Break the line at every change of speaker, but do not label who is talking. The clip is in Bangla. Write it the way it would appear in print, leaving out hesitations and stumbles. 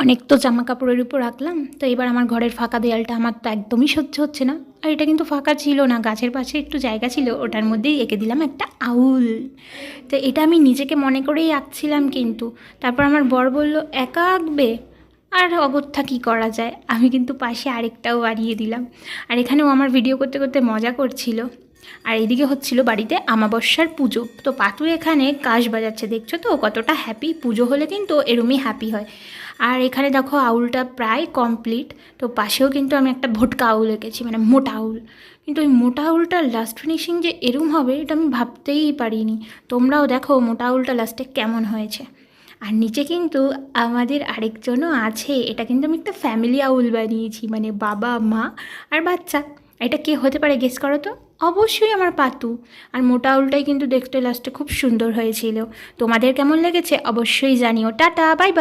অনেক তো জামা কাপড়ের উপর রাখলাম, তো এবার আমার ঘরের ফাঁকা দেয়ালটা আমার তো একদমই সহ্য হচ্ছে না। আর এটা কিন্তু ফাঁকা ছিল না, গাছের পাশে একটু জায়গা ছিল, ওটার মধ্যেই এঁকে দিলাম একটা আউল। তো এটা আমি নিজেকে মনে করেই আঁকছিলাম, কিন্তু তারপর আমার বর বলল একা আঁকবে, আর অগত্যা কী করা যায়, আমি কিন্তু পাশে আরেকটাও বাড়িয়ে দিলাম। আর এখানেও আমার ভিডিও করতে করতে মজা করছিল। আর এদিকে হচ্ছিল বাড়িতে আমাবস্যার পুজো, তো পাতু এখানে কাশ বাজাচ্ছে, দেখছো তো কতটা হ্যাপি। পুজো হলে কিন্তু এরমই হ্যাপি হয়। আর এখানে দেখো আউলটা প্রায় কমপ্লিট। তো পাশেও কিন্তু আমি একটা ভোটকা আউল এঁকেছি, মানে মোটা আউল। কিন্তু ওই মোটা আউলটার লাস্ট ফিনিশিং যে এরম হবে এটা আমি ভাবতেই পারিনি। তোমরাও দেখো মোটা আউলটা লাস্টে কেমন হয়েছে। আর নিচে কিন্তু আমাদের আরেকজনও আছে, এটা কিন্তু আমি একটা ফ্যামিলি আউল বানিয়েছি, মানে বাবা মা আর বাচ্চা। এটা কে হতে পারে গেস করো তো? অবশ্যই আমার পাতু। আর মোটা আউলটাই কিন্তু দেখতে লাস্টে খুব সুন্দর হয়েছিল। তোমাদের কেমন লেগেছে অবশ্যই জানিও। Tata, bye bye.